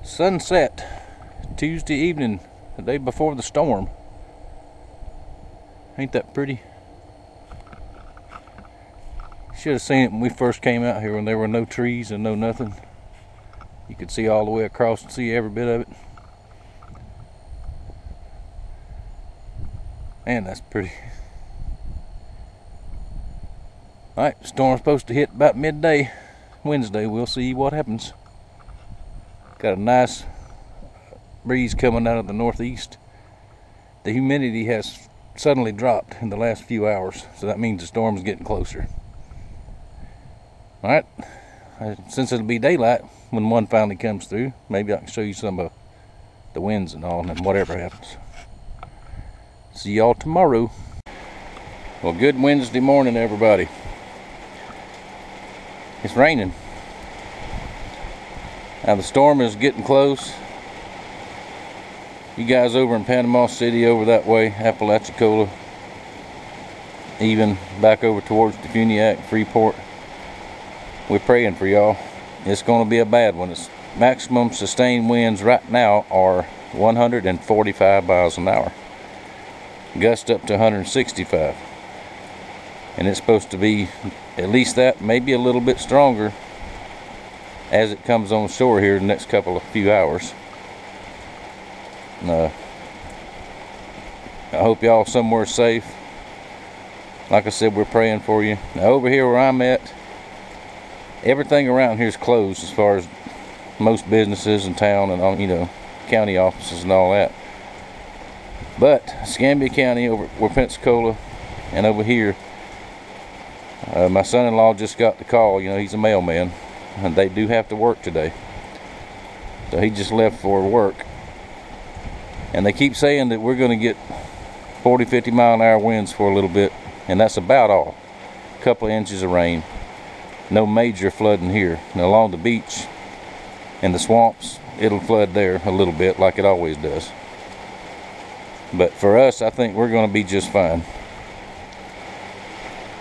Sunset Tuesday evening, the day before the storm. Ain't that pretty? Should have seen it when we first came out here, when there were no trees and no nothing. You could see all the way across and see every bit of it. Man, that's pretty. Alright, the storm's supposed to hit about midday Wednesday. We'll see what happens. Got a nice breeze coming out of the northeast. The humidity has suddenly dropped in the last few hours, so that means the storm's getting closer. Alright, since it'll be daylight when one finally comes through, maybe I can show you some of the winds and all, and whatever happens. See y'all tomorrow. Well, good Wednesday morning, everybody. It's raining. Now the storm is getting close. You guys over in Panama City, over that way, Apalachicola, even back over towards the Funiac, Freeport, we're praying for y'all. It's going to be a bad one. Its maximum sustained winds right now are 145 miles an hour. Gust up to 165. And it's supposed to be at least that, maybe a little bit stronger as it comes on shore here in the next few hours. I hope y'all somewhere safe. Like I said, we're praying for you. Now over here where I'm at, everything around here is closed as far as most businesses in town and all, you know, county offices and all that. But Escambia County, over where Pensacola and over here, my son-in-law just got the call. You know, he's a mailman, and they do have to work today. So he just left for work. And they keep saying that we're going to get 40, 50 mile an hour winds for a little bit, and that's about all. A couple of inches of rain. No major flooding here. Now along the beach and the swamps, it'll flood there a little bit like it always does. But for us, I think we're going to be just fine.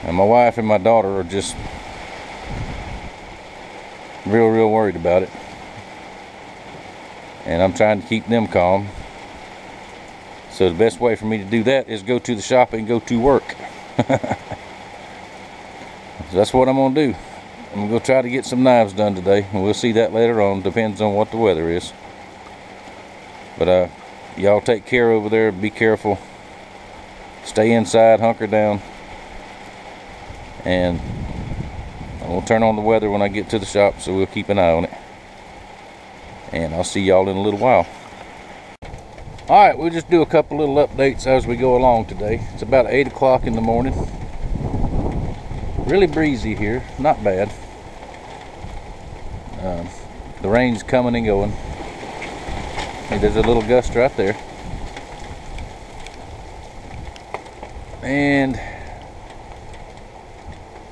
And my wife and my daughter are just real worried about it. And I'm trying to keep them calm. So the best way for me to do that is go to the shop and go to work. So that's what I'm going to do. I'm going to go try to get some knives done today. And we'll see that later on. Depends on what the weather is. But y'all take care over there. Be careful. Stay inside. Hunker down. And we'll turn on the weather when I get to the shop, so we'll keep an eye on it. And I'll see y'all in a little while. Alright, we'll just do a couple little updates as we go along today. It's about 8 o'clock in the morning. Really breezy here, not bad. The rain's coming and going. Hey, there's a little gust right there. And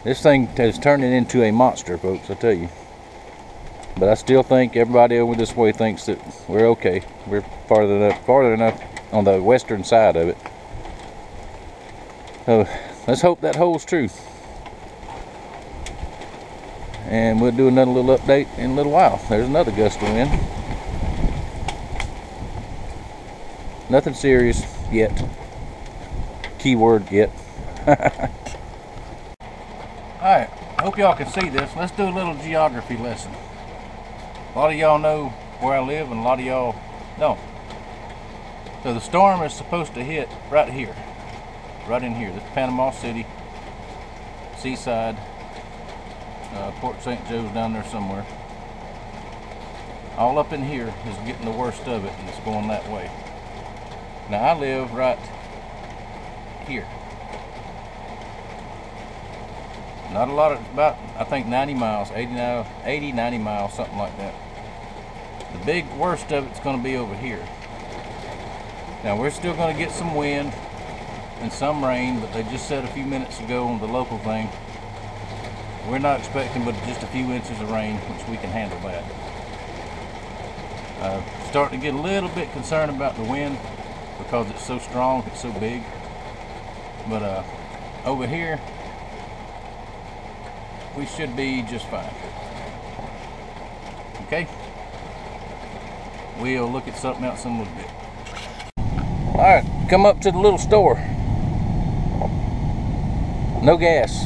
this thing is turning into a monster, folks, I tell you. But I still think everybody over this way thinks that we're okay. We're farther enough on the western side of it. So let's hope that holds true. And we'll do another little update in a little while. There's another gust of wind. Nothing serious yet. Keyword yet. Alright, I hope y'all can see this. Let's do a little geography lesson. A lot of y'all know where I live and a lot of y'all don't. So the storm is supposed to hit right here. Right in here. This is Panama City. Seaside. Port St. Joe's down there somewhere. All up in here is getting the worst of it, and it's going that way. Now I live right here. Not a lot of, about, I think 90 miles, 80, 90 miles, something like that. The big worst of it's going to be over here. Now we're still going to get some wind and some rain, but they just said a few minutes ago on the local thing, we're not expecting but just a few inches of rain, which we can handle that. Starting to get a little bit concerned about the wind because it's so strong, it's so big. But over here, we should be just fine. Okay? we'll look at something else in a little bit. Alright, come up to the little store. No gas.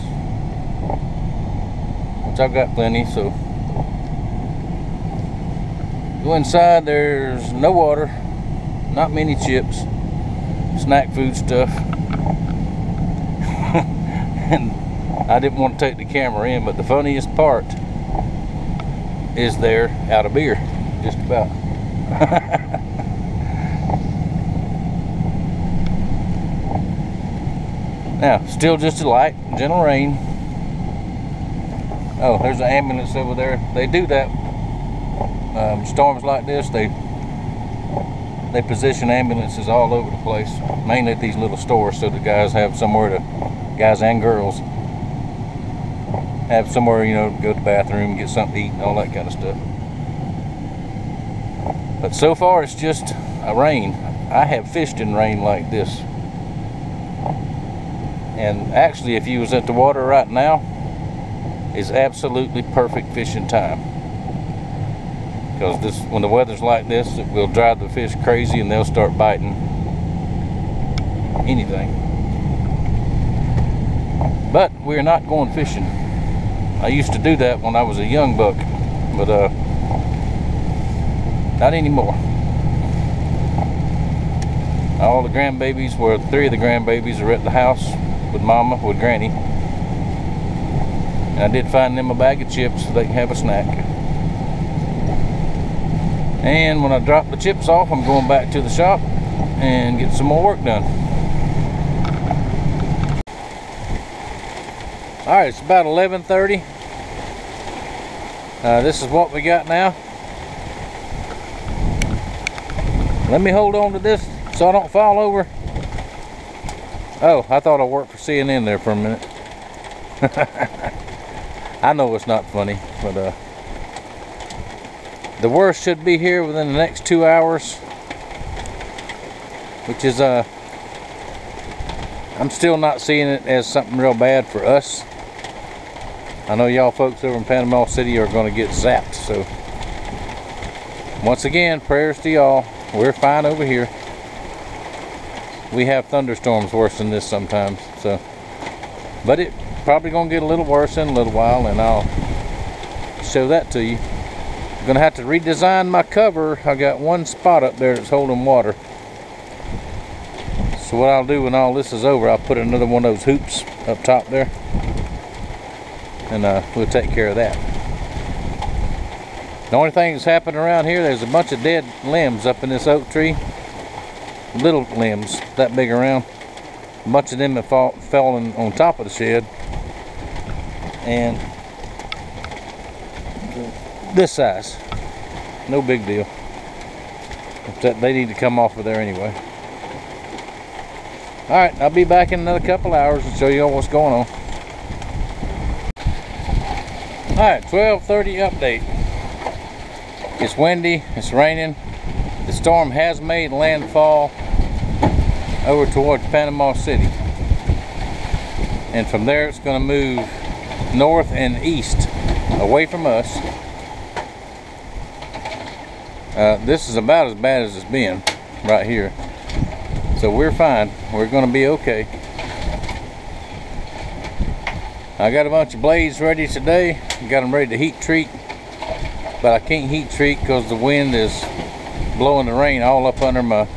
Which I've got plenty, so. Go inside, there's no water, not many chips, snack food stuff. And I didn't want to take the camera in, but the funniest part is they're out of beer, just about. Now, still just a light, gentle rain. Oh, there's an ambulance over there. They do that. Storms like this, they position ambulances all over the place, mainly at these little stores, so the guys have somewhere to, guys and girls, have somewhere, you know, to go to the bathroom, get something to eat, and all that kind of stuff. But so far, it's just a rain. I have fished in rain like this. And actually, if you was at the water right now, is absolutely perfect fishing time. Because this, when the weather's like this, it will drive the fish crazy and they'll start biting anything. But we're not going fishing. I used to do that when I was a young buck, but not anymore. All the grandbabies, well, 3 of the grandbabies are at the house with Mama, with Granny. And I did find them a bag of chips so they can have a snack. And when I drop the chips off, I'm going back to the shop and get some more work done. Alright, it's about 11:30. This is what we got now. Let me hold on to this so I don't fall over. Oh, I thought I worked for CNN there for a minute. I know it's not funny, but the worst should be here within the next 2 hours, which is I'm still not seeing it as something real bad for us. I know y'all folks over in Panama City are going to get zapped, so once again, prayers to y'all. We're fine over here. We have thunderstorms worse than this sometimes, so, but it probably gonna get a little worse in a little while, and I'll show that to you. I'm gonna have to redesign my cover. I got one spot up there that's holding water, so what I'll do when all this is over, I'll put another one of those hoops up top there, and we'll take care of that. The only thing that's happened around here, there's a bunch of dead limbs up in this oak tree. Little limbs that big around. A bunch of them have fallen on top of the shed. And this size. No big deal. They need to come off of there anyway. Alright, I'll be back in another couple hours and show you all what's going on. Alright, 12:30 update. It's windy, it's raining. The storm has made landfall over towards Panama City. And from there it's going to move north and east away from us. This is about as bad as it's been right here. So we're fine. We're going to be okay. I got a bunch of blades ready today. Got them ready to heat treat. But I can't heat treat because the wind is blowing the rain all up under my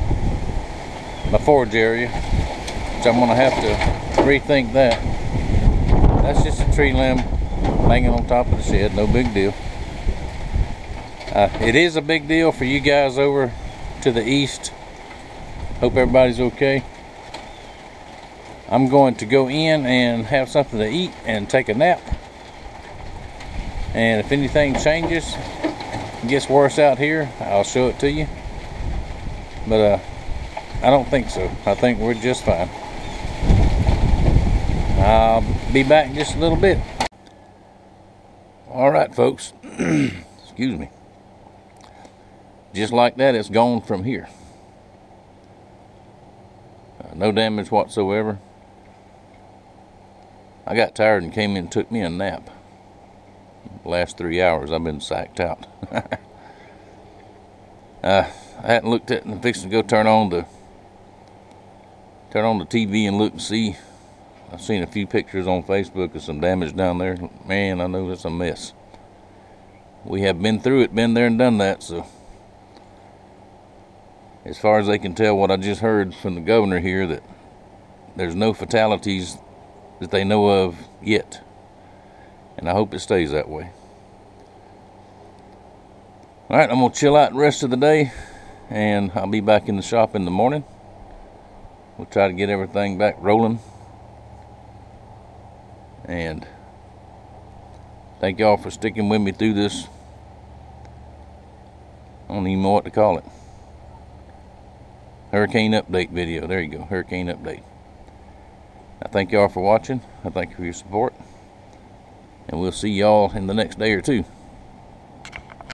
forage area, which I'm gonna have to rethink that. That's just a tree limb hanging on top of the shed, no big deal. It is a big deal for you guys over to the east. Hope everybody's okay. I'm going to go in and have something to eat and take a nap. And if anything changes, gets worse out here, I'll show it to you. But I don't think so. I think we're just fine. I'll be back in just a little bit. Alright folks, excuse me. Just like that, it's gone from here. No damage whatsoever. I got tired and came in and took me a nap. The last 3 hours I've been sacked out. I hadn't looked at it, and I'm fixing to go turn on the TV and look and see. I've seen a few pictures on Facebook of some damage down there. Man, I know it's a mess. We have been through it, been there and done that, so as far as they can tell, what I just heard from the governor here, that there's no fatalities that they know of yet. And I hope it stays that way. Alright, I'm going to chill out the rest of the day, and I'll be back in the shop in the morning. We'll try to get everything back rolling. And thank y'all for sticking with me through this. I don't even know what to call it. Hurricane update video. There you go, hurricane update. I thank y'all for watching. I thank you for your support. And we'll see y'all in the next day or two.